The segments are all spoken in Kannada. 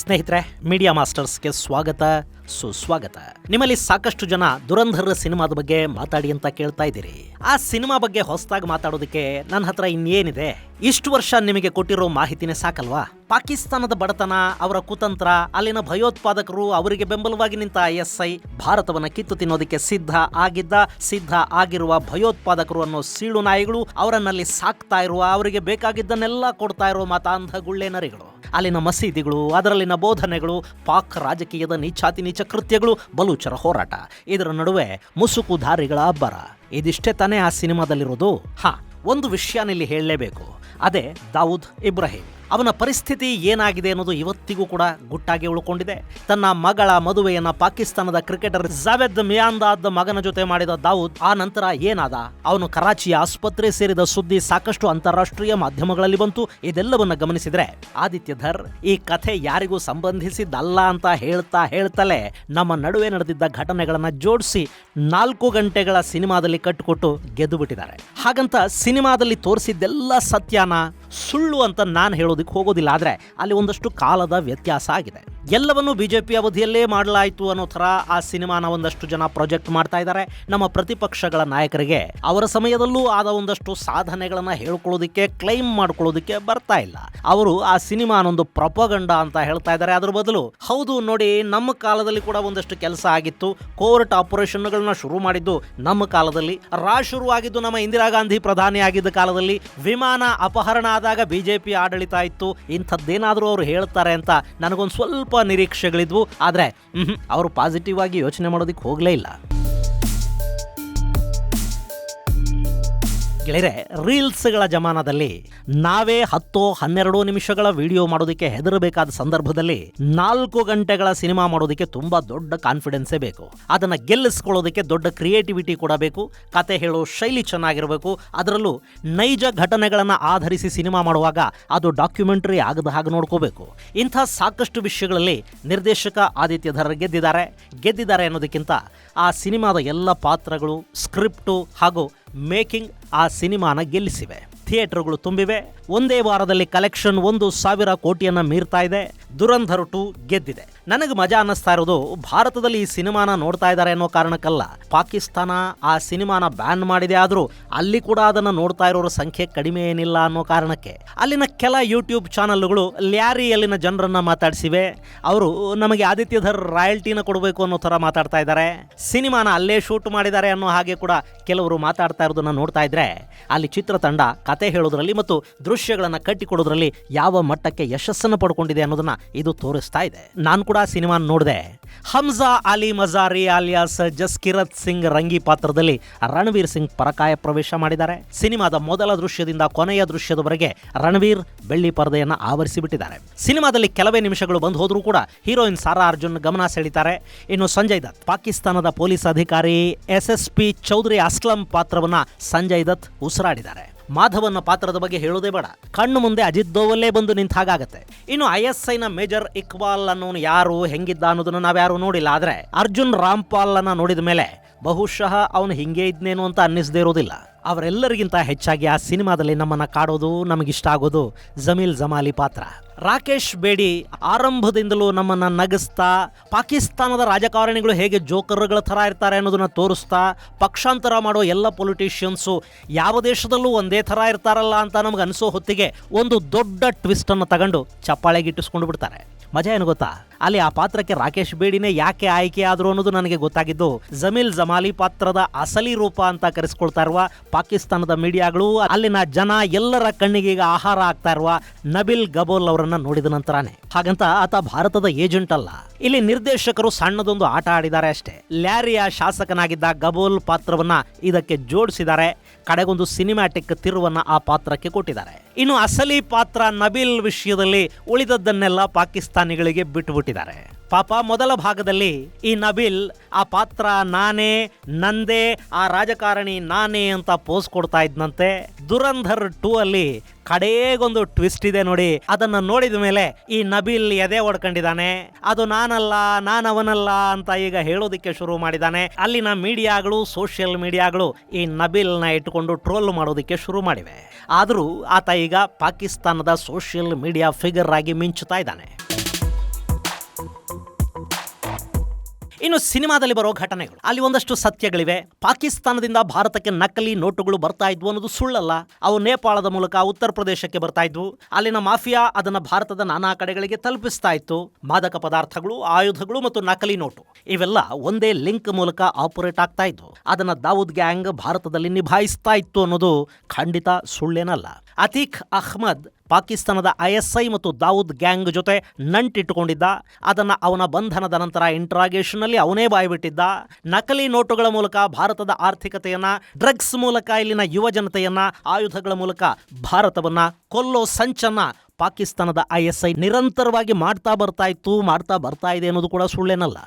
ಸ್ನೇಹಿತರೆ, ಮೀಡಿಯಾ ಮಾಸ್ಟರ್ಸ್ಗೆ ಸ್ವಾಗತ ಸುಸ್ವಾಗತ. ನಿಮ್ಮಲ್ಲಿ ಸಾಕಷ್ಟು ಜನ ದುರಂಧರ್ ಸಿನಿಮಾದ ಬಗ್ಗೆ ಮಾತಾಡಿ ಅಂತ ಕೇಳ್ತಾ ಇದ್ದೀರಿ. ಆ ಸಿನಿಮಾ ಬಗ್ಗೆ ಹೊಸದಾಗಿ ಮಾತಾಡೋದಕ್ಕೆ ನನ್ನ ಹತ್ರ ಇನ್ನೇನಿದೆ? ಇಷ್ಟು ವರ್ಷ ನಿಮಗೆ ಕೊಟ್ಟಿರೋ ಮಾಹಿತಿನೇ ಸಾಕಲ್ವಾ? ಪಾಕಿಸ್ತಾನದ ಬಡತನ, ಅವರ ಕುತಂತ್ರ, ಅಲ್ಲಿನ ಭಯೋತ್ಪಾದಕರು, ಅವರಿಗೆ ಬೆಂಬಲವಾಗಿ ನಿಂತ ISI, ಭಾರತವನ್ನ ಕಿತ್ತು ತಿನ್ನೋದಕ್ಕೆ ಸಿದ್ಧ ಆಗಿರುವ ಭಯೋತ್ಪಾದಕರು ಅನ್ನೋ ಸೀಳು ನಾಯಿಗಳು, ಅವರನ್ನಲ್ಲಿ ಸಾಕ್ತಾ ಇರುವ, ಅವರಿಗೆ ಬೇಕಾಗಿದ್ದನ್ನೆಲ್ಲ ಕೊಡ್ತಾ ಇರೋ ಮತಾಂಧ ಗುಳ್ಳೆ ನರಿಗಳು, ಅಲ್ಲಿನ ಮಸೀದಿಗಳು, ಅದರಲ್ಲಿನ ಬೋಧನೆಗಳು, ಪಾಕ್ ರಾಜಕೀಯದ ನೀಚಾತಿ ನೀಚ ಕೃತ್ಯಗಳು, ಬಲೂಚರ ಹೋರಾಟ, ಇದರ ನಡುವೆ ಮುಸುಕುಧಾರಿಗಳ ಅಬ್ಬರ. ಇದಿಷ್ಟೇ ತಾನೇ ಆ ಸಿನಿಮಾದಲ್ಲಿರೋದು? ಒಂದು ವಿಷಯನಲ್ಲಿ ಹೇಳಲೇಬೇಕು. ಅದೇ ದಾವೂದ್ ಇಬ್ರಾಹಿಂ. ಅವನ ಪರಿಸ್ಥಿತಿ ಏನಾಗಿದೆ ಅನ್ನೋದು ಇವತ್ತಿಗೂ ಕೂಡ ಗುಟ್ಟಾಗಿ ಉಳ್ಕೊಂಡಿದೆ. ತನ್ನ ಮಗಳ ಮದುವೆಯನ್ನ ಪಾಕಿಸ್ತಾನದ ಕ್ರಿಕೆಟರ್ ಜಾವೇದ್ ಮಿಯಾಂದಾದ್ ಮಗನ ಜೊತೆ ಮಾಡಿದ ದಾವೂದ್ ಆ ನಂತರ ಏನಾದ? ಅವನು ಕರಾಚಿಯ ಆಸ್ಪತ್ರೆ ಸೇರಿದ ಸುದ್ದಿ ಸಾಕಷ್ಟು ಅಂತಾರಾಷ್ಟ್ರೀಯ ಮಾಧ್ಯಮಗಳಲ್ಲಿ ಬಂತು. ಇದೆಲ್ಲವನ್ನ ಗಮನಿಸಿದ್ರೆ ಆದಿತ್ಯ ಧರ್ ಈ ಕಥೆ ಯಾರಿಗೂ ಸಂಬಂಧಿಸಿದ್ದಲ್ಲ ಅಂತ ಹೇಳ್ತಲೇ ನಮ್ಮ ನಡುವೆ ನಡೆದಿದ್ದ ಘಟನೆಗಳನ್ನ ಜೋಡಿಸಿ 4 ಗಂಟೆಗಳ ಸಿನಿಮಾದಲ್ಲಿ ಕಟ್ಟಿಕೊಟ್ಟು ಗೆದ್ದು ಬಿಟ್ಟಿದ್ದಾರೆ. ಹಾಗಂತ ಸಿನಿಮಾದಲ್ಲಿ ತೋರಿಸಿದ್ದೆಲ್ಲ ಸತ್ಯನ ಸುಳ್ಳು ಅಂತ ನಾನು ಹೇಳೋದಕ್ಕೆ ಹೋಗೋದಿಲ್ಲ. ಆದ್ರೆ ಅಲ್ಲಿ ಒಂದಷ್ಟು ಕಾಲದ ವ್ಯತ್ಯಾಸ ಆಗಿದೆ. ಎಲ್ಲವನ್ನೂ ಬಿಜೆಪಿ ಅವಧಿಯಲ್ಲೇ ಮಾಡಲಾಯಿತು ಅನ್ನೋ ಥರ ಆ ಸಿನಿಮಾನ ಒಂದಷ್ಟು ಜನ ಪ್ರೊಜೆಕ್ಟ್ ಮಾಡ್ತಾ ಇದ್ದಾರೆ. ನಮ್ಮ ಪ್ರತಿಪಕ್ಷಗಳ ನಾಯಕರಿಗೆ ಅವರ ಸಮಯದಲ್ಲೂ ಆದ ಒಂದಷ್ಟು ಸಾಧನೆಗಳನ್ನ ಹೇಳ್ಕೊಳ್ಳೋದಕ್ಕೆ, ಕ್ಲೈಮ್ ಮಾಡ್ಕೊಳ್ಳೋದಕ್ಕೆ ಬರ್ತಾ ಇಲ್ಲ. ಅವರು ಆ ಸಿನಿಮಾನೊಂದು ಪ್ರೊಪಗಂಡ ಅಂತ ಹೇಳ್ತಾ ಇದ್ದಾರೆ. ಅದ್ರ ಬದಲು ಹೌದು ನೋಡಿ, ನಮ್ಮ ಕಾಲದಲ್ಲಿ ಕೂಡ ಒಂದಷ್ಟು ಕೆಲಸ ಆಗಿತ್ತು, ಕೋರ್ಟ್ ಆಪರೇಷನ್ಗಳನ್ನ ಶುರು ಮಾಡಿದ್ದು ನಮ್ಮ ಕಾಲದಲ್ಲಿ, ಶುರುವಾಗಿದ್ದು ನಮ್ಮ ಇಂದಿರಾ ಗಾಂಧಿ ಪ್ರಧಾನಿ ಆಗಿದ್ದ ಕಾಲದಲ್ಲಿ, ವಿಮಾನ ಅಪಹರಣ ಆದಾಗ ಬಿಜೆಪಿ ಆಡಳಿತ ಇತ್ತು, ಇಂಥದ್ದೇನಾದ್ರೂ ಅವರು ಹೇಳ್ತಾರೆ ಅಂತ ನನಗೊಂದು ಸ್ವಲ್ಪ ನಿರೀಕ್ಷೆಗಳಿದ್ವು. ಆದ್ರೆ ಅವರು ಪಾಸಿಟಿವ್ ಆಗಿ ಯೋಚನೆ ಮಾಡೋದಕ್ಕೆ ಹೋಗ್ಲೇ ಇಲ್ಲ. ಗೆಳೆಯರೆ, ರೀಲ್ಸ್ಗಳ ಜಮಾನದಲ್ಲಿ ನಾವೇ 10-12 ನಿಮಿಷಗಳ ವಿಡಿಯೋ ಮಾಡೋದಕ್ಕೆ ಹೆದರಬೇಕಾದ ಸಂದರ್ಭದಲ್ಲಿ 4 ಗಂಟೆಗಳ ಸಿನಿಮಾ ಮಾಡೋದಕ್ಕೆ ತುಂಬಾ ದೊಡ್ಡ ಕಾನ್ಫಿಡೆನ್ಸೇ ಬೇಕು. ಅದನ್ನ ಗೆಲ್ಲಿಸ್ಕೊಳ್ಳೋದಕ್ಕೆ ದೊಡ್ಡ ಕ್ರಿಯೇಟಿವಿಟಿ ಕೂಡ ಬೇಕು. ಕತೆ ಹೇಳೋ ಶೈಲಿ ಚೆನ್ನಾಗಿರಬೇಕು. ಅದರಲ್ಲೂ ನೈಜ ಘಟನೆಗಳನ್ನ ಆಧರಿಸಿ ಸಿನಿಮಾ ಮಾಡುವಾಗ ಅದು ಡಾಕ್ಯುಮೆಂಟರಿ ಆಗದ ಹಾಗೆ ನೋಡ್ಕೋಬೇಕು. ಇಂಥ ಸಾಕಷ್ಟು ವಿಷಯಗಳಲ್ಲಿ ನಿರ್ದೇಶಕ ಆದಿತ್ಯ ಧರ್ ಗೆದ್ದಿದ್ದಾರೆ ಅನ್ನೋದಕ್ಕಿಂತ ಆ ಸಿನಿಮಾದ ಎಲ್ಲ ಪಾತ್ರಗಳು, ಸ್ಕ್ರಿಪ್ಟು ಹಾಗೂ ಮೇಕಿಂಗ್ ಆ ಸಿನಿಮಾನ ಗೆಲ್ಲಿಸಿವೆ. ಥಿಯೇಟರ್ಗಳು ತುಂಬಿವೆ. ಒಂದೇ ವಾರದಲ್ಲಿ ಕಲೆಕ್ಷನ್ 1,000 ಕೋಟಿಯನ್ನ ಮೀರ್ತಾ ಇದೆ. ದುರಂಧರ್ 2 ಗೆದ್ದಿದೆ. ನನಗೆ ಮಜಾ ಅನ್ನಿಸ್ತಾ ಇರೋದು, ಭಾರತದಲ್ಲಿ ಈ ಸಿನಿಮಾನ ನೋಡ್ತಾ ಇದ್ದಾರೆ ಅನ್ನೋ ಕಾರಣಕ್ಕಲ್ಲ. ಪಾಕಿಸ್ತಾನ ಆ ಸಿನಿಮಾನ ಬ್ಯಾನ್ ಮಾಡಿದೆ, ಆದ್ರೂ ಅಲ್ಲಿ ಕೂಡ ಅದನ್ನ ನೋಡ್ತಾ ಇರೋರ ಸಂಖ್ಯೆ ಕಡಿಮೆ ಏನಿಲ್ಲ ಅನ್ನೋ ಕಾರಣಕ್ಕೆ ಅಲ್ಲಿನ ಕೆಲ ಯೂಟ್ಯೂಬ್ ಚಾನಲ್ಗಳು ಅಲ್ಲಿನ ಜನರನ್ನ ಮಾತಾಡಿಸಿವೆ. ಅವರು ನಮಗೆ ಆದಿತ್ಯ ಧರ್ ರಾಯಲ್ಟಿನ ಕೊಡಬೇಕು ಅನ್ನೋ ಥರ ಮಾತಾಡ್ತಾ ಇದ್ದಾರೆ. ಸಿನಿಮಾನ ಅಲ್ಲೇ ಶೂಟ್ ಮಾಡಿದ್ದಾರೆ ಅನ್ನೋ ಹಾಗೆ ಕೂಡ ಕೆಲವರು ಮಾತಾಡ್ತಾ ಇರೋದನ್ನ ನೋಡ್ತಾ ಇದ್ರೆ ಅಲ್ಲಿ ಚಿತ್ರತಂಡ ಕತೆ ಹೇಳೋದ್ರಲ್ಲಿ ಮತ್ತು ದೃಶ್ಯಗಳನ್ನ ಕಟ್ಟಿಕೊಡೋದ್ರಲ್ಲಿ ಯಾವ ಮಟ್ಟಕ್ಕೆ ಯಶಸ್ಸನ್ನು ಪಡ್ಕೊಂಡಿದೆ ಅನ್ನೋದನ್ನ ಇದು ತೋರಿಸ್ತಾ ಇದೆ. ನಾನು ಕೂಡ ಸಿನಿಮಾ ನೋಡಿದೆ. ಹಮ್ಜಾ ಅಲಿ ಮಜಾರಿ ಆಲಿಯಾಸ್ ಜಸ್ಕಿರತ್ ಸಿಂಗ್ ರಂಗಿ ಪಾತ್ರದಲ್ಲಿ ರಣವೀರ್ ಸಿಂಗ್ ಪರಕಾಯ ಪ್ರವೇಶ ಮಾಡಿದ್ದಾರೆ. ಸಿನಿಮಾದ ಮೊದಲ ದೃಶ್ಯದಿಂದ ಕೊನೆಯ ದೃಶ್ಯದವರೆಗೆ ರಣವೀರ್ ಬೆಳ್ಳಿ ಪರದೆಯನ್ನ ಆವರಿಸಿಬಿಟ್ಟಿದ್ದಾರೆ. ಸಿನಿಮಾದಲ್ಲಿ ಕೆಲವೇ ನಿಮಿಷಗಳು ಬಂದು ಹೋದ್ರೂ ಕೂಡ ಹೀರೋಯಿನ್ ಸಾರಾ ಅರ್ಜುನ್ ಗಮನ ಸೆಳೀತಾರೆ. ಇನ್ನು ಸಂಜಯ್ ದತ್, ಪಾಕಿಸ್ತಾನದ ಪೊಲೀಸ್ ಅಧಿಕಾರಿ SSP ಚೌಧರಿ ಅಸ್ಲಂ ಪಾತ್ರವನ್ನ ಸಂಜಯ್ ದತ್ ಉಸಿರಾಡಿದ್ದಾರೆ. ಮಾಧವನ್ನ ಪಾತ್ರದ ಬಗ್ಗೆ ಹೇಳೋದೇ ಬೇಡ, ಕಣ್ಣು ಮುಂದೆ ಅಜಿತ್ ದೋವಲ್ಲೇ ಬಂದು ನಿಂತ ಹಾಗಾಗತ್ತೆ. ಇನ್ನು ISIನ ಮೇಜರ್ ಇಕ್ಬಾಲ್ ಅನ್ನೋನು ಯಾರು, ಹೆಂಗಿದ್ದ ಅನ್ನೋದನ್ನ ನಾವ್ಯಾರು ನೋಡಿಲ್ಲ. ಆದ್ರೆ ಅರ್ಜುನ್ ರಾಮ್ಪಾಲ್ ಅನ್ನ ನೋಡಿದ ಮೇಲೆ ಬಹುಶಃ ಅವನು ಹಿಂಗೆ ಇದ್ನೇನು ಅಂತ ಅನ್ನಿಸದೇ ಇರೋದಿಲ್ಲ. ಅವರೆಲ್ಲರಿಗಿಂತ ಹೆಚ್ಚಾಗಿ ಆ ಸಿನಿಮಾದಲ್ಲಿ ನಮ್ಮನ್ನ ಕಾಡೋದು, ನಮಗಿಷ್ಟ ಆಗೋದು ಜಮೀಲ್ ಜಮಾಲಿ ಪಾತ್ರ. ರಾಕೇಶ್ ಬೇಡಿ ಆರಂಭದಿಂದಲೂ ನಮ್ಮನ್ನ ನಗಿಸ್ತಾ, ಪಾಕಿಸ್ತಾನದ ರಾಜಕಾರಣಿಗಳು ಹೇಗೆ ಜೋಕರ್ಗಳ ಥರ ಇರ್ತಾರೆ ಅನ್ನೋದನ್ನ ತೋರಿಸ್ತಾ, ಪಕ್ಷಾಂತರ ಮಾಡೋ ಎಲ್ಲ ಪೊಲಿಟಿಷಿಯನ್ಸು ಯಾವ ದೇಶದಲ್ಲೂ ಒಂದೇ ಥರ ಇರ್ತಾರಲ್ಲ ಅಂತ ನಮ್ಗೆ ಅನಿಸೋ ಹೊತ್ತಿಗೆ ಒಂದು ದೊಡ್ಡ ಟ್ವಿಸ್ಟ್ ಅನ್ನು ತಗೊಂಡು ಚಪ್ಪಾಳೆಗಿಟ್ಟಿಸ್ಕೊಂಡು ಬಿಡ್ತಾರೆ. ಮಜಾ ಏನು ಗೊತ್ತಾ? ಅಲ್ಲಿ ಆ ಪಾತ್ರಕ್ಕೆ ರಾಕೇಶ್ ಬೇಡಿನೇ ಯಾಕೆ ಆಯ್ಕೆ ಆದ್ರು ಅನ್ನೋದು ನನಗೆ ಗೊತ್ತಾಗಿದ್ದು, ಜಮೀಲ್ ಜಮಾಲಿ ಪಾತ್ರದ ಅಸಲಿ ರೂಪ ಅಂತ ಕರೆಸ್ಕೊಳ್ತಾ ಇರುವ ಪಾಕಿಸ್ತಾನದ ಮೀಡಿಯಾಗಳು, ಅಲ್ಲಿನ ಜನ ಎಲ್ಲರ ಕಣ್ಣಿಗೆ ಈಗ ಆಹಾರ ಆಗ್ತಾ ಇರುವ ನಬಿಲ್ ಗಬೋಲ್ ಅವರನ್ನ ನೋಡಿದ ನಂತರನೇ. ಹಾಗಂತ ಆತ ಭಾರತದ ಏಜೆಂಟ್ ಅಲ್ಲ. ಇಲ್ಲಿ ನಿರ್ದೇಶಕರು ಸಣ್ಣದೊಂದು ಆಟ ಆಡಿದ್ದಾರೆ ಅಷ್ಟೇ. ಲ್ಯಾರಿಯ ಶಾಸಕನಾಗಿದ್ದ ಗಬೋಲ್ ಪಾತ್ರವನ್ನ ಇದಕ್ಕೆ ಜೋಡಿಸಿದ್ದಾರೆ. ಕಡೆಗೊಂದು ಸಿನಿಮ್ಯಾಟಿಕ್ ತಿರುವನ್ನ ಆ ಪಾತ್ರಕ್ಕೆ ಕೊಟ್ಟಿದ್ದಾರೆ. ಇನ್ನು ಅಸಲಿ ಪಾತ್ರ ನಬಿಲ್ ವಿಷಯದಲ್ಲಿ ಉಳಿದದ್ದನ್ನೆಲ್ಲ ಪಾಕಿಸ್ತಾನಿಗಳಿಗೆ ಬಿಟ್ಟುಬಿಟ್ಟಿದ್ದಾರೆ. ಪಾಪ ಮೊದಲ ಭಾಗದಲ್ಲಿ ಈ ನಬಿಲ್ ಆ ಪಾತ್ರ ನಾನೇ, ನಂದೇ, ಆ ರಾಜಕಾರಣಿ ನಾನೇ ಅಂತ ಪೋಸ್ ಕೊಡ್ತಾ ಇದ್ನಂತೆ. ದುರಂಧರ್ 2 ಅಲ್ಲಿ ಕಡೆಗೊಂದು ಟ್ವಿಸ್ಟ್ ಇದೆ ನೋಡಿ. ಅದನ್ನ ನೋಡಿದ ಮೇಲೆ ಈ ನಬಿಲ್ ಎದೆ ಹೊಡ್ಕೊಂಡಿದ್ದಾನೆ. ಅದು ನಾನಲ್ಲ, ನಾನವನಲ್ಲ ಅಂತ ಈಗ ಹೇಳೋದಿಕ್ಕೆ ಶುರು ಮಾಡಿದ್ದಾನೆ. ಅಲ್ಲಿನ ಮೀಡಿಯಾಗಳು, ಸೋಷಿಯಲ್ ಮೀಡಿಯಾಗಳು ಈ ನಬಿಲ್ನ ಇಟ್ಟುಕೊಂಡು ಟ್ರೋಲ್ ಮಾಡೋದಿಕ್ಕೆ ಶುರು ಮಾಡಿವೆ. ಆದರೂ ಆತ ಈಗ ಪಾಕಿಸ್ತಾನದ ಸೋಷಿಯಲ್ ಮೀಡಿಯಾ ಫಿಗರ್ ಆಗಿ ಮಿಂಚುತ್ತಾ ಇದ್ದಾನೆ. ಇನ್ನು ಸಿನಿಮಾದಲ್ಲಿ ಬರೋ ಘಟನೆಗಳು, ಅಲ್ಲಿ ಒಂದಷ್ಟು ಸತ್ಯಗಳಿವೆ. ಪಾಕಿಸ್ತಾನದಿಂದ ಭಾರತಕ್ಕೆ ನಕಲಿ ನೋಟುಗಳು ಬರ್ತಾ ಇದ್ವು ಅನ್ನೋದು ಸುಳ್ಳಲ್ಲ. ಅವು ನೇಪಾಳದ ಮೂಲಕ ಉತ್ತರ ಪ್ರದೇಶಕ್ಕೆ ಬರ್ತಾ ಇದ್ವು. ಅಲ್ಲಿನ ಮಾಫಿಯಾ ಅದನ್ನ ಭಾರತದ ನಾನಾ ಕಡೆಗಳಿಗೆ ತಲುಪಿಸ್ತಾ ಇತ್ತು. ಮಾದಕ ಪದಾರ್ಥಗಳು, ಆಯುಧಗಳು ಮತ್ತು ನಕಲಿ ನೋಟು ಇವೆಲ್ಲ ಒಂದೇ ಲಿಂಕ್ ಮೂಲಕ ಆಪರೇಟ್ ಆಗ್ತಾ ಇದ್ವು. ಅದನ್ನ ದಾವೂದ್ ಗ್ಯಾಂಗ್ ಭಾರತದಲ್ಲಿ ನಿಭಾಯಿಸ್ತಾ ಇತ್ತು ಅನ್ನೋದು ಖಂಡಿತ ಸುಳ್ಳೇನಲ್ಲ. ಅತೀಕ್ ಅಹ್ಮದ್ ಪಾಕಿಸ್ತಾನದ ISI ಮತ್ತು ದಾವೂದ್ ಗ್ಯಾಂಗ್ ಜೊತೆ ನಂಟಿಟ್ಟುಕೊಂಡಿದ್ದ. ಅದನ್ನು ಅವನ ಬಂಧನದ ನಂತರ ಇಂಟ್ರಾಗೇಷನ್ ಅಲ್ಲಿ ಅವನೇ ಬಾಯ್ಬಿಟ್ಟಿದ್ದ. ನಕಲಿ ನೋಟುಗಳ ಮೂಲಕ ಭಾರತದ ಆರ್ಥಿಕತೆಯನ್ನ, ಡ್ರಗ್ಸ್ ಮೂಲಕ ಇಲ್ಲಿನ ಯುವ ಜನತೆಯನ್ನ, ಆಯುಧಗಳ ಮೂಲಕ ಭಾರತವನ್ನ ಕೊಲ್ಲೋ ಸಂಚನ್ನ ಪಾಕಿಸ್ತಾನದ ISI ನಿರಂತರವಾಗಿ ಮಾಡ್ತಾ ಬರ್ತಾ ಇದೆ ಅನ್ನೋದು ಕೂಡ ಸುಳ್ಳೇನಲ್ಲ.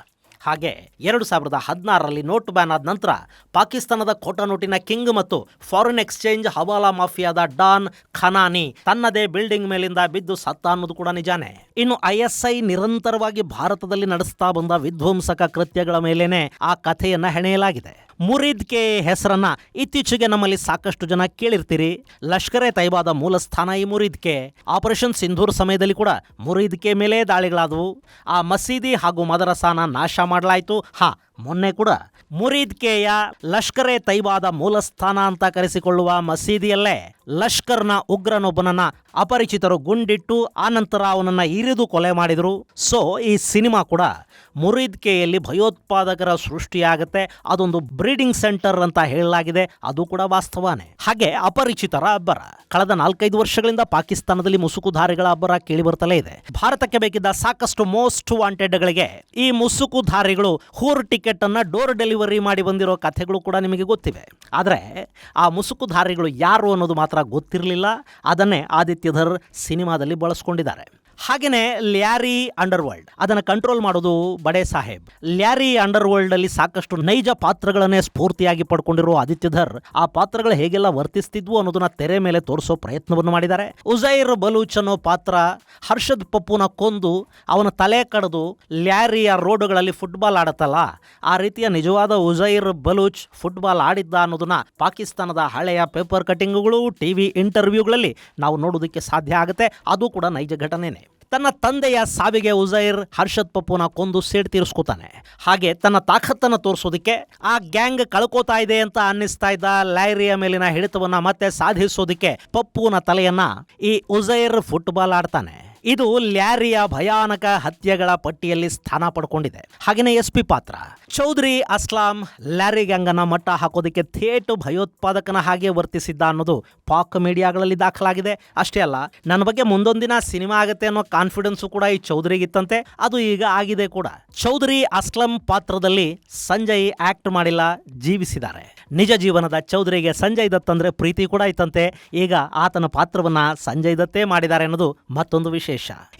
ಹಾಗೆ 2016ರಲ್ಲಿ ನೋಟ್ ಬ್ಯಾನ್ ಆದ ನಂತರ ಪಾಕಿಸ್ತಾನದ ಖೋಟಾ ನೋಟಿನ ಕಿಂಗ್ ಮತ್ತು ಫಾರಿನ್ ಎಕ್ಸ್ಚೇಂಜ್ ಹವಾಲಾ ಮಾಫಿಯಾದ ಡಾನ್ ಖನಾನಿ ತನ್ನದೇ ಬಿಲ್ಡಿಂಗ್ ಮೇಲಿಂದ ಬಿದ್ದು ಸತ್ತ ಅನ್ನೋದು ಕೂಡ ನಿಜಾನೇ. ಇನ್ನು ISI ನಿರಂತರವಾಗಿ ಭಾರತದಲ್ಲಿ ನಡೆಸ್ತಾ ಬಂದ ವಿಧ್ವಂಸಕ ಕೃತ್ಯಗಳ ಮೇಲೇನೆ ಆ ಕಥೆಯನ್ನ ಹೆಣೆಯಲಾಗಿದೆ. ಮುರೀದ್ ಕೆ ಹೆಸರನ್ನ ಇತ್ತೀಚೆಗೆ ನಮ್ಮಲ್ಲಿ ಸಾಕಷ್ಟು ಜನ ಕೇಳಿರ್ತೀರಿ. ಲಷ್ಕರ್ ಎ ತೈಬಾದ ಮೂಲ ಸ್ಥಾನ ಈ ಮುರೀದ್ ಕೆ. ಆಪರೇಷನ್ ಸಿಂಧೂರ್ ಸಮಯದಲ್ಲಿ ಕೂಡ ಮುರೀದ್ ಕೆ ಮೇಲೆ ದಾಳಿಗಳಾದವು. ಆ ಮಸೀದಿ ಹಾಗೂ ಮದರಸಾನ ನಾಶ ಮಾಡಲಾಯಿತು. ಮೊನ್ನೆ ಕೂಡ ಮುರೀದ್ ಕೆಯ ಲಷ್ಕರ್ ಎ ತೈಬಾದ ಮೂಲ ಸ್ಥಾನ ಅಂತ ಕರೆಸಿಕೊಳ್ಳುವ ಮಸೀದಿಯಲ್ಲೇ ಲಷ್ಕರ್ನ ಉಗ್ರನೊಬ್ಬನನ್ನ ಅಪರಿಚಿತರು ಗುಂಡಿಟ್ಟು ಆನಂತರ ಅವನನ್ನ ಇರಿದು ಕೊಲೆ ಮಾಡಿದ್ರು. ಸೊ ಈ ಸಿನಿಮಾ ಕೂಡ ಮುರೀದ್ ಕೆಯಲ್ಲಿ ಭಯೋತ್ಪಾದಕರ ಸೃಷ್ಟಿಯಾಗುತ್ತೆ, ಅದೊಂದು ಬ್ರೀಡಿಂಗ್ ಸೆಂಟರ್ ಅಂತ ಹೇಳಲಾಗಿದೆ. ಅದು ಕೂಡ ವಾಸ್ತವನೇ. ಹಾಗೆ ಅಪರಿಚಿತರ ಅಬ್ಬರ ಕಳೆದ 4-5 ವರ್ಷಗಳಿಂದ ಪಾಕಿಸ್ತಾನದಲ್ಲಿ ಮುಸುಕುಧಾರಿಗಳ ಅಬ್ಬರ ಕೇಳಿ ಬರ್ತಲೇ ಇದೆ. ಭಾರತಕ್ಕೆ ಬೇಕಿದ್ದ ಸಾಕಷ್ಟು ಮೋಸ್ಟ್ ವಾಂಟೆಡ್ಗಳಿಗೆ ಈ ಮುಸುಕುಧಾರಿಗಳು ಹೂರ್ ಟಿಕೆಟ್ ಅನ್ನ ಡೋರ್ ಡೆಲಿವರಿ ಮಾಡಿ ಬಂದಿರೋ ಕಥೆಗಳು ಕೂಡ ನಿಮಗೆ ಗೊತ್ತಿವೆ. ಆದರೆ ಆ ಮುಸುಕುಧಾರಿಗಳು ಯಾರು ಅನ್ನೋದು ಮಾತ್ರ ಗೊತ್ತಿರಲಿಲ್ಲ. ಅದನ್ನೇ ಆದಿತ್ಯಧರ್ ಸಿನಿಮಾದಲ್ಲಿ ಬಳಸ್ಕೊಂಡಿದ್ದಾರೆ. ಹಾಗೆಯೇ ಲ್ಯಾರಿ ಅಂಡರ್ವರ್ಲ್ಡ್ ಅದನ್ನು ಕಂಟ್ರೋಲ್ ಮಾಡೋದು ಬಡೆ ಸಾಹೇಬ್. ಲ್ಯಾರಿ ಅಂಡರ್ವರ್ಲ್ಡ್ ಅಲ್ಲಿ ಸಾಕಷ್ಟು ನೈಜ ಪಾತ್ರಗಳನ್ನೇ ಸ್ಫೂರ್ತಿಯಾಗಿ ಪಡ್ಕೊಂಡಿರೋ ಆದಿತ್ಯಧರ್ ಆ ಪಾತ್ರಗಳು ಹೇಗೆಲ್ಲ ವರ್ತಿಸ್ತಿದ್ವು ಅನ್ನೋದನ್ನ ತೆರೆ ಮೇಲೆ ತೋರಿಸೋ ಪ್ರಯತ್ನವನ್ನು ಮಾಡಿದ್ದಾರೆ. ಉಜೈರ್ ಬಲೂಚ್ ಅನ್ನೋ ಪಾತ್ರ ಹರ್ಷದ್ ಪಪ್ಪುನ ಕೊಂದು ಅವನ ತಲೆ ಕಡಿದು ಲ್ಯಾರಿಯ ರೋಡ್ಗಳಲ್ಲಿ ಫುಟ್ಬಾಲ್ ಆಡತ್ತಲ್ಲ, ಆ ರೀತಿಯ ನಿಜವಾದ ಉಜೈರ್ ಬಲೂಚ್ ಫುಟ್ಬಾಲ್ ಆಡಿದ್ದ ಅನ್ನೋದನ್ನ ಪಾಕಿಸ್ತಾನದ ಹಳೆಯ ಪೇಪರ್ ಕಟಿಂಗ್ಗಳು, ಟಿವಿ ಇಂಟರ್ವ್ಯೂಗಳಲ್ಲಿ ನಾವು ನೋಡೋದಕ್ಕೆ ಸಾಧ್ಯ ಆಗುತ್ತೆ. ಅದು ಕೂಡ ನೈಜ ಘಟನೆನೇ. ತನ್ನ ತಂದೆಯ ಸಾವಿಗೆ ಉಜೈರ್ ಹರ್ಷದ್ ಪಪ್ಪುನ ಕೊಂದು ಸೇಡ್ ತೀರಿಸ್ಕೋತಾನೆ. ಹಾಗೆ ತನ್ನ ತಾಕತ್ತನ್ನು ತೋರಿಸೋದಕ್ಕೆ ಆ ಗ್ಯಾಂಗ್ ಕಳ್ಕೋತಾ ಇದೆ ಅಂತ ಅನ್ನಿಸ್ತಾ ಇದ್ದ ಲ್ಯಾರಿಯ ಮೇಲಿನ ಹಿಡಿತವನ್ನ ಮತ್ತೆ ಸಾಧಿಸೋದಕ್ಕೆ ಪಪ್ಪುನ ತಲೆಯನ್ನ ಈ ಉಜೈರ್ ಫುಟ್ಬಾಲ್ ಆಡ್ತಾನೆ. ಇದು ಲ್ಯಾರಿಯ ಭಯಾನಕ ಹತ್ಯೆಗಳ ಪಟ್ಟಿಯಲ್ಲಿ ಸ್ಥಾನ ಪಡ್ಕೊಂಡಿದೆ. ಹಾಗೆಯೇ SP ಪಾತ್ರ ಚೌಧರಿ ಅಸ್ಲಾಂ ಲ್ಯಾರಿ ಗ್ಯಾಂಗನ್ನ ಮಟ್ಟ ಹಾಕೋದಕ್ಕೆ ಥೇಟ್ ಭಯೋತ್ಪಾದಕನ ಹಾಗೆ ವರ್ತಿಸಿದ್ದ ಅನ್ನೋದು ಪಾಕ್ ಮೀಡಿಯಾಗಳಲ್ಲಿ ದಾಖಲಾಗಿದೆ. ಅಷ್ಟೇ ಅಲ್ಲ, ನನ್ನ ಬಗ್ಗೆ ಮುಂದೊಂದಿನ ಸಿನಿಮಾ ಆಗುತ್ತೆ ಅನ್ನೋ ಕಾನ್ಫಿಡೆನ್ಸು ಕೂಡ ಈ ಚೌಧರಿಗಿತ್ತಂತೆ. ಅದು ಈಗ ಆಗಿದೆ ಕೂಡ. ಚೌಧರಿ ಅಸ್ಲಂ ಪಾತ್ರದಲ್ಲಿ ಸಂಜಯ್ ಆಕ್ಟ್ ಮಾಡಿಲ್ಲ, ಜೀವಿಸಿದ್ದಾರೆ. ನಿಜ ಜೀವನದ ಚೌಧರಿಗೆ ಸಂಜಯ್ ದತ್ ಅಂದ್ರೆ ಪ್ರೀತಿ ಕೂಡ ಇತ್ತಂತೆ. ಈಗ ಆತನ ಪಾತ್ರವನ್ನ ಸಂಜಯ್ ದತ್ತೇ ಮಾಡಿದ್ದಾರೆ ಅನ್ನೋದು ಮತ್ತೊಂದು ವಿಶೇಷ.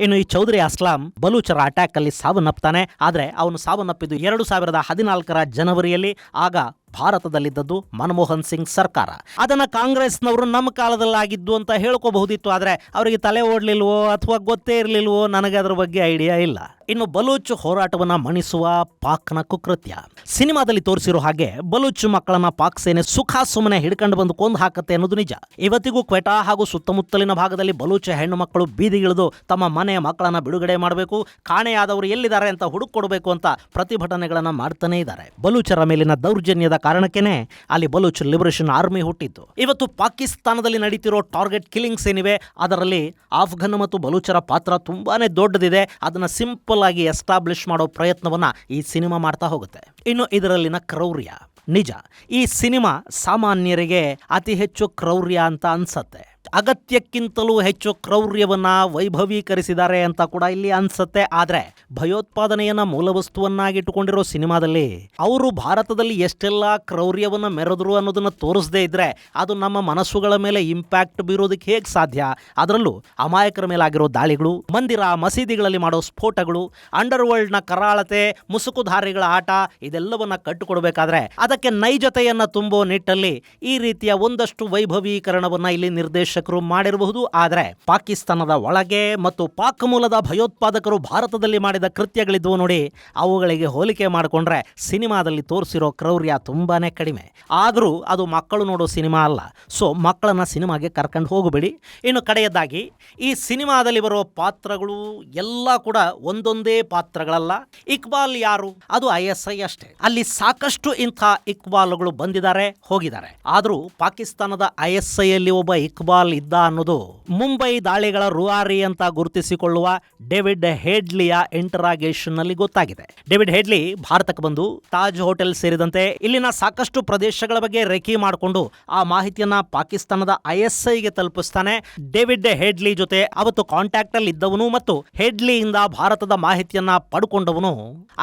ಇನ್ನು ಈ ಚೌಧರಿ ಅಸ್ಲಾಂ ಬಲೂಚರ ಅಟ್ಯಾಕ್ ಅಲ್ಲಿ ಸಾವನ್ನಪ್ತಾನೆ. ಆದ್ರೆ ಅವನು ಸಾವನ್ನಪ್ಪಿದ್ದು 2014ರ ಜನವರಿಯಲ್ಲಿ. ಆಗ ಭಾರತದಲ್ಲಿದ್ದದ್ದು ಮನಮೋಹನ್ ಸಿಂಗ್ ಸರ್ಕಾರ. ಅದನ್ನ ಕಾಂಗ್ರೆಸ್ನವರು ನಮ್ಮ ಕಾಲದಲ್ಲಾಗಿದ್ದು ಅಂತ ಹೇಳ್ಕೋಬಹುದಿತ್ತು. ಆದ್ರೆ ಅವರಿಗೆ ತಲೆ ಓಡ್ಲಿಲ್ವೋ ಅಥವಾ ಗೊತ್ತೇ ಇರಲಿಲ್ವೋ, ನನಗೆ ಅದರ ಬಗ್ಗೆ ಐಡಿಯಾ ಇಲ್ಲ. ಇನ್ನು ಬಲೂಚ್ ಹೋರಾಟವನ್ನ ಮಣಿಸುವ ಪಾಕ್ನ ಕುಕೃತ್ಯ ಸಿನಿಮಾದಲ್ಲಿ ತೋರಿಸಿರೋ ಹಾಗೆ ಬಲೂಚ್ ಮಕ್ಕಳನ್ನ ಪಾಕ್ ಸೇನೆ ಸುಖ ಸುಮ್ಮನೆ ಹಿಡ್ಕೊಂಡು ಬಂದು ಕೊಂದು ಹಾಕತ್ತೆ ಅನ್ನೋದು ನಿಜ. ಇವತ್ತಿಗೂ ಕ್ವೆಟಾ ಹಾಗೂ ಸುತ್ತಮುತ್ತಲಿನ ಭಾಗದಲ್ಲಿ ಬಲೂಚ್ ಹೆಣ್ಣು ಮಕ್ಕಳು ಬೀದಿಗಿಳಿದು ತಮ್ಮ ಮನೆಯ ಮಕ್ಕಳನ್ನ ಬಿಡುಗಡೆ ಮಾಡಬೇಕು, ಕಾಣೆಯಾದವರು ಎಲ್ಲಿದ್ದಾರೆ ಅಂತ ಹುಡುಕೊಡ್ಬೇಕು ಅಂತ ಪ್ರತಿಭಟನೆಗಳನ್ನ ಮಾಡ್ತಾನೆ ಇದ್ದಾರೆ. ಬಲೂಚರ ಮೇಲಿನ ದೌರ್ಜನ್ಯದ ಕಾರಣಕ್ಕೇನೆ ಅಲ್ಲಿ ಬಲೂಚ್ ಲಿಬರೇಷನ್ ಆರ್ಮಿ ಹುಟ್ಟಿತ್ತು. ಇವತ್ತು ಪಾಕಿಸ್ತಾನದಲ್ಲಿ ನಡೀತಿರೋ ಟಾರ್ಗೆಟ್ ಕಿಲ್ಲಿಂಗ್ಸ್ ಏನಿವೆ ಅದರಲ್ಲಿ ಆಫ್ಘನ್ ಮತ್ತು ಬಲೂಚರ ಪಾತ್ರ ತುಂಬಾನೇ ದೊಡ್ಡದಿದೆ. ಅದನ್ನ ಸಿಂಪಲ್ ಆಗಿ ಎಸ್ಟಾಬ್ಲಿಷ್ ಮಾಡೋ ಪ್ರಯತ್ನವನ್ನ ಈ ಸಿನಿಮಾ ಮಾಡ್ತಾ ಹೋಗುತ್ತೆ. ಇನ್ನು ಇದರಲ್ಲಿನ ಕ್ರೌರ್ಯ ನಿಜ. ಈ ಸಿನಿಮಾ ಸಾಮಾನ್ಯರಿಗೆ ಅತಿ ಹೆಚ್ಚು ಕ್ರೌರ್ಯ ಅಂತ ಅನ್ಸತ್ತೆ. ಅಗತ್ಯಕ್ಕಿಂತಲೂ ಹೆಚ್ಚು ಕ್ರೌರ್ಯವನ್ನ ವೈಭವೀಕರಿಸಿದ್ದಾರೆ ಅಂತ ಕೂಡ ಇಲ್ಲಿ ಅನ್ಸತ್ತೆ. ಆದ್ರೆ ಭಯೋತ್ಪಾದನೆಯನ್ನ ಮೂಲವಸ್ತುವನ್ನಾಗಿಟ್ಟುಕೊಂಡಿರೋ ಸಿನಿಮಾದಲ್ಲಿ ಅವರು ಭಾರತದಲ್ಲಿ ಎಷ್ಟೆಲ್ಲ ಕ್ರೌರ್ಯವನ್ನ ಮೆರೆದ್ರು ಅನ್ನೋದನ್ನ ತೋರಿಸದೇ ಇದ್ರೆ ಅದು ನಮ್ಮ ಮನಸ್ಸುಗಳ ಮೇಲೆ ಇಂಪ್ಯಾಕ್ಟ್ ಬೀರೋದಕ್ಕೆ ಹೇಗೆ ಸಾಧ್ಯ? ಅದರಲ್ಲೂ ಅಮಾಯಕರ ಮೇಲಾಗಿರೋ ದಾಳಿಗಳು, ಮಂದಿರ ಮಸೀದಿಗಳಲ್ಲಿ ಮಾಡೋ ಸ್ಫೋಟಗಳು, ಅಂಡರ್ವರ್ಲ್ಡ್ನ ಕರಾಳತೆ, ಮುಸುಕುಧಾರಿಗಳ ಆಟ, ಇದೆಲ್ಲವನ್ನ ಕಟ್ಟಿಕೊಡ್ಬೇಕಾದ್ರೆ ಅದಕ್ಕೆ ನೈಜತೆಯನ್ನ ತುಂಬೋ ನಿಟ್ಟಲ್ಲಿ ಈ ರೀತಿಯ ಒಂದಷ್ಟು ವೈಭವೀಕರಣವನ್ನ ಇಲ್ಲಿ ನಿರ್ದೇಶಕ ನಿರ್ದೇಶಕರು ಮಾಡಿರಬಹುದು, ಆದರೆ ಪಾಕಿಸ್ತಾನದ ಒಳಗೆ ಮತ್ತು ಪಾಕ್ ಮೂಲದ ಭಯೋತ್ಪಾದಕರು ಭಾರತದಲ್ಲಿ ಮಾಡಿದ ಕೃತ್ಯಗಳಿದ್ವು ನೋಡಿ, ಅವುಗಳಿಗೆ ಹೋಲಿಕೆ ಮಾಡಿಕೊಂಡ್ರೆ ಸಿನಿಮಾದಲ್ಲಿ ತೋರಿಸಿರೋ ಕ್ರೌರ್ಯ ತುಂಬಾನೇ ಕಡಿಮೆ. ಆದರೂ ಅದು ಮಕ್ಕಳು ನೋಡೋ ಸಿನಿಮಾ ಅಲ್ಲ. ಸೊ ಮಕ್ಕಳನ್ನ ಸಿನಿಮಾಗೆ ಕರ್ಕೊಂಡು ಹೋಗಬೇಡಿ. ಇನ್ನು ಕಡೆಯದಾಗಿ, ಈ ಸಿನಿಮಾದಲ್ಲಿ ಬರೋ ಪಾತ್ರಗಳು ಎಲ್ಲ ಕೂಡ ಒಂದೊಂದೇ ಪಾತ್ರಗಳಲ್ಲ. ಇಕ್ಬಾಲ್ ಯಾರು? ಅದು ISI ಅಷ್ಟೇ. ಅಲ್ಲಿ ಸಾಕಷ್ಟು ಇಂಥ ಇಕ್ಬಾಲ್ಗಳು ಬಂದಿದ್ದಾರೆ, ಹೋಗಿದ್ದಾರೆ. ಆದರೂ ಪಾಕಿಸ್ತಾನದ ISI ಯಲ್ಲಿ ಒಬ್ಬ ಇಕ್ಬಾಲ್ ಇದ್ದ ಅನ್ನೋದು ಮುಂಬೈ ದಾಳಿಗಳ ರೂವಾರಿ ಅಂತ ಗುರುತಿಸಿಕೊಳ್ಳುವ ಡೇವಿಡ್ ಹೇಡ್ಲಿಯ ಇಂಟರಾಗೇಷನ್ ನಲ್ಲಿ ಗೊತ್ತಾಗಿದೆ. ಡೇವಿಡ್ ಹೇಡ್ಲಿ ಭಾರತಕ್ಕೆ ಬಂದು ತಾಜ್ ಹೋಟೆಲ್ ಸೇರಿದಂತೆ ಇಲ್ಲಿನ ಸಾಕಷ್ಟು ಪ್ರದೇಶಗಳ ಬಗ್ಗೆ ರೆಕಿ ಮಾಡಿಕೊಂಡು ಆ ಮಾಹಿತಿಯನ್ನ ಪಾಕಿಸ್ತಾನದ ISIಗೆ ತಲುಪಿಸ್ತಾನೆ. ಡೇವಿಡ್ ಹೇಡ್ಲಿ ಜೊತೆ ಅವತ್ತು ಕಾಂಟ್ಯಾಕ್ಟ್ ಅಲ್ಲಿ ಇದ್ದವನು ಮತ್ತು ಹೇಡ್ಲಿಯಿಂದ ಭಾರತದ ಮಾಹಿತಿಯನ್ನ ಪಡ್ಕೊಂಡವನು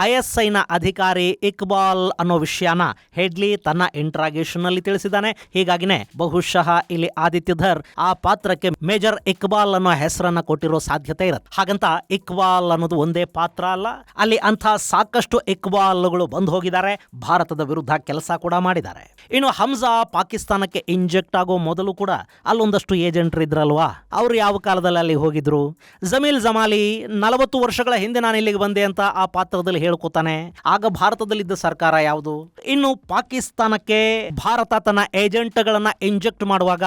ISIನ ಅಧಿಕಾರಿ ಇಕ್ಬಾಲ್ ಅನ್ನೋ ವಿಷಯನ ಹೇಡ್ಲಿ ತನ್ನ ಇಂಟ್ರಾಗೇಷನ್ ನಲ್ಲಿ ತಿಳಿಸಿದ್ದಾನೆ. ಹೀಗಾಗಿನೇ ಬಹುಶಃ ಇಲ್ಲಿ ಆದಿತ್ಯ ಧರ್ ಆ ಪಾತ್ರಕ್ಕೆ ಮೇಜರ್ ಇಕ್ಬಾಲ್ ಅನ್ನೋ ಹೆಸರನ್ನ ಕೊಟ್ಟಿರೋ ಸಾಧ್ಯತೆ ಇರುತ್ತೆ. ಹಾಗಂತ ಇಕ್ಬಾಲ್ ಅನ್ನೋದು ಒಂದೇ ಪಾತ್ರ ಅಲ್ಲ, ಅಲ್ಲಿ ಅಂಥ ಸಾಕಷ್ಟು ಇಕ್ಬಾಲ್ಗಳು ಬಂದು ಹೋಗಿದ್ದಾರೆ, ಭಾರತದ ವಿರುದ್ಧ ಕೆಲಸ ಕೂಡ ಮಾಡಿದ್ದಾರೆ. ಇನ್ನು ಹಮ್ಜಾ ಪಾಕಿಸ್ತಾನಕ್ಕೆ ಇಂಜೆಕ್ಟ್ ಆಗೋ ಮೊದಲು ಕೂಡ ಅಲ್ಲೊಂದಷ್ಟು ಏಜೆಂಟ್ರು ಇದ್ರಲ್ವಾ, ಅವರು ಯಾವ ಕಾಲದಲ್ಲಿ ಅಲ್ಲಿ ಹೋಗಿದ್ರು? ಜಮೀಲ್ ಜಮಾಲಿ 40 ವರ್ಷಗಳ ಹಿಂದೆ ನಾನು ಇಲ್ಲಿಗೆ ಬಂದೆ ಅಂತ ಆ ಪಾತ್ರದಲ್ಲಿ ಹೇಳ್ಕೊತಾನೆ. ಆಗ ಭಾರತದಲ್ಲಿದ್ದ ಸರ್ಕಾರ ಯಾವುದು? ಇನ್ನು ಪಾಕಿಸ್ತಾನಕ್ಕೆ ಭಾರತ ತನ್ನ ಏಜೆಂಟ್ಗಳನ್ನ ಇಂಜೆಕ್ಟ್ ಮಾಡುವಾಗ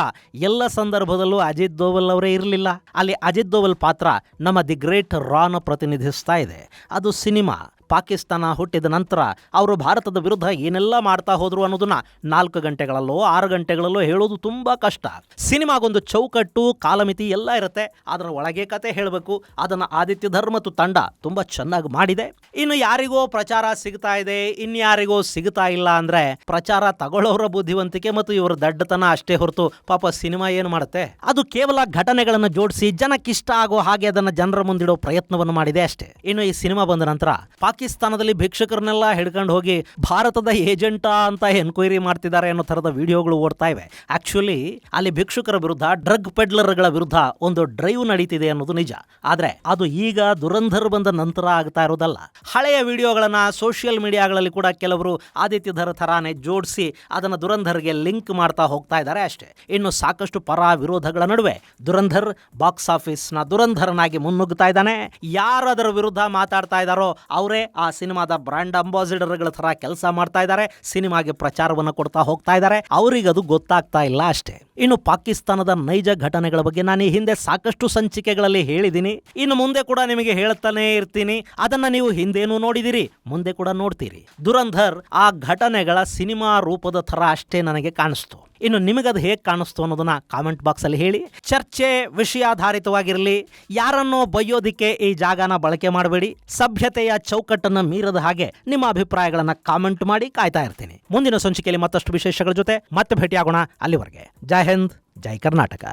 ಎಲ್ಲ ಸಂದರ್ಭದಲ್ಲೂ ಅಜಿತ್ ದೋವಲ್ ಅವರೇ ಇರಲಿಲ್ಲ. ಅಲ್ಲಿ ಅಜಿತ್ ದೋವಲ್ ಪಾತ್ರ ನಮ್ಮ ದಿ ಗ್ರೇಟ್ ರಾನ್ ಪ್ರತಿನಿಧಿಸ್ತಾ ಇದೆ. ಅದು ಸಿನಿಮಾ. ಪಾಕಿಸ್ತಾನ ಹುಟ್ಟಿದ ನಂತರ ಅವರು ಭಾರತದ ವಿರುದ್ಧ ಏನೆಲ್ಲ ಮಾಡ್ತಾ ಹೋದ್ರು ಅನ್ನೋದನ್ನ 4 ಗಂಟೆಗಳಲ್ಲೋ 6 ಗಂಟೆಗಳಲ್ಲೋ ಹೇಳೋದು ತುಂಬಾ ಕಷ್ಟ. ಸಿನಿಮಾಗೊಂದು ಚೌಕಟ್ಟು, ಕಾಲಮಿತಿ ಎಲ್ಲ ಇರುತ್ತೆ, ಅದರ ಒಳಗೆ ಕತೆ ಹೇಳಬೇಕು. ಅದನ್ನ ಆದಿತ್ಯ ಧರ್ ಮತ್ತು ತಂಡ ತುಂಬಾ ಚೆನ್ನಾಗಿ ಮಾಡಿದೆ. ಇನ್ನು ಯಾರಿಗೋ ಪ್ರಚಾರ ಸಿಗ್ತಾ ಇದೆ, ಇನ್ಯಾರಿಗೋ ಸಿಗ್ತಾ ಇಲ್ಲ ಅಂದ್ರೆ ಪ್ರಚಾರ ತಗೊಳ್ಳೋರ ಬುದ್ಧಿವಂತಿಕೆ ಮತ್ತು ಇವರ ದಡ್ಡತನ ಅಷ್ಟೇ ಹೊರತು ಪಾಪ ಸಿನಿಮಾ ಏನು ಮಾಡುತ್ತೆ? ಅದು ಕೇವಲ ಘಟನೆಗಳನ್ನು ಜೋಡಿಸಿ ಜನಕ್ಕಿಷ್ಟ ಆಗೋ ಹಾಗೆ ಅದನ್ನ ಜನರ ಮುಂದಿಡೋ ಪ್ರಯತ್ನವನ್ನು ಮಾಡಿದೆ ಅಷ್ಟೇ. ಇನ್ನು ಈ ಸಿನಿಮಾ ಬಂದ ನಂತರ ಪಾಕಿಸ್ತಾನದಲ್ಲಿ ಭಿಕ್ಷುಕರನ್ನೆಲ್ಲ ಹಿಡ್ಕೊಂಡು ಹೋಗಿ ಭಾರತದ ಏಜೆಂಟಾ ಅಂತ ಎನ್ಕ್ವೈರಿ ಮಾಡ್ತಿದ್ದಾರೆ ಅನ್ನೋ ಥರದ ವಿಡಿಯೋಗಳು ಓಡ್ತಾ ಇವೆ. ಆಕ್ಚುಲಿ ಅಲ್ಲಿ ಭಿಕ್ಷುಕರ ವಿರುದ್ಧ, ಡ್ರಗ್ ಪೆಡ್ಲರ್ಗಳ ವಿರುದ್ಧ ಒಂದು ಡ್ರೈವ್ ನಡೀತಿದೆ ಅನ್ನೋದು ನಿಜ. ಆದ್ರೆ ಅದು ಈಗ ದುರಂಧರ್ ಬಂದ ನಂತರ ಆಗ್ತಾ ಇರೋದಲ್ಲ. ಹಳೆಯ ವಿಡಿಯೋಗಳನ್ನ ಸೋಷಿಯಲ್ ಮೀಡಿಯಾಗಳಲ್ಲಿ ಕೂಡ ಕೆಲವರು ಆದಿತ್ಯ ಧರ್ ಥರಾನೇ ಜೋಡಿಸಿ ಅದನ್ನ ದುರಂಧರ್ಗೆ ಲಿಂಕ್ ಮಾಡ್ತಾ ಹೋಗ್ತಾ ಇದ್ದಾರೆ ಅಷ್ಟೇ. ಇನ್ನು ಸಾಕಷ್ಟು ಪರ ವಿರೋಧಗಳ ನಡುವೆ ದುರಂಧರ್ ಬಾಕ್ಸ್ ಆಫೀಸ್ ನ ದುರಂಧರನಾಗಿ ಮುನ್ನುಗ್ತಾ ಇದ್ದಾನೆ. ಯಾರು ಅದರ ವಿರುದ್ಧ ಮಾತಾಡ್ತಾ ಇದ್ದಾರೋ ಅವರೇ ಆ ಸಿನಿಮಾದ ಬ್ರಾಂಡ್ ಅಂಬಾಸಿಡರ್ಗಳ ತರ ಕೆಲಸ ಮಾಡ್ತಾ ಇದ್ದಾರೆ, ಸಿನಿಮಾಗೆ ಪ್ರಚಾರವನ್ನು ಕೊಡ್ತಾ ಹೋಗ್ತಾ ಇದ್ದಾರೆ. ಅವರಿಗೆ ಅದು ಗೊತ್ತಾಗ್ತಾ ಇಲ್ಲ ಅಷ್ಟೇ. ಇನ್ನು ಪಾಕಿಸ್ತಾನದ ನೈಜ ಘಟನೆಗಳ ಬಗ್ಗೆ ನಾನು ಈ ಹಿಂದೆ ಸಾಕಷ್ಟು ಸಂಚಿಕೆಗಳಲ್ಲಿ ಹೇಳಿದ್ದೀನಿ, ಇನ್ನು ಮುಂದೆ ಕೂಡ ನಿಮಗೆ ಹೇಳ್ತಾನೆ ಇರ್ತೀನಿ. ಅದನ್ನ ನೀವು ಹಿಂದೇನೂ ನೋಡಿದಿರಿ, ಮುಂದೆ ಕೂಡ ನೋಡ್ತೀರಿ. ದುರಂಧರ್ ಆ ಘಟನೆಗಳ ಸಿನಿಮಾ ರೂಪದ ತರ ಅಷ್ಟೇ ನನಗೆ ಕಾಣಿಸ್ತು. ಇನ್ನು ನಿಮಗದು ಹೇಗೆ ಕಾಣಿಸ್ತು ಅನ್ನೋದನ್ನ ಕಾಮೆಂಟ್ ಬಾಕ್ಸಲ್ಲಿ ಹೇಳಿ. ಚರ್ಚೆ ವಿಷಯಾಧಾರಿತವಾಗಿರಲಿ, ಯಾರನ್ನೋ ಬೈಯೋದಿಕ್ಕೆ ಈ ಜಾಗನ ಬಳಕೆ ಮಾಡಬೇಡಿ. ಸಭ್ಯತೆಯ ಚೌಕಟ್ಟನ್ನು ಮೀರದ ಹಾಗೆ ನಿಮ್ಮ ಅಭಿಪ್ರಾಯಗಳನ್ನು ಕಾಮೆಂಟ್ ಮಾಡಿ. ಕಾಯ್ತಾ ಇರ್ತೀನಿ. ಮುಂದಿನ ಸಂಚಿಕೆಯಲ್ಲಿ ಮತ್ತಷ್ಟು ವಿಶೇಷಗಳ ಜೊತೆ ಮತ್ತೆ ಭೇಟಿಯಾಗೋಣ. ಅಲ್ಲಿವರೆಗೆ ಜೈ ಹಿಂದ್, ಜೈ ಕರ್ನಾಟಕ.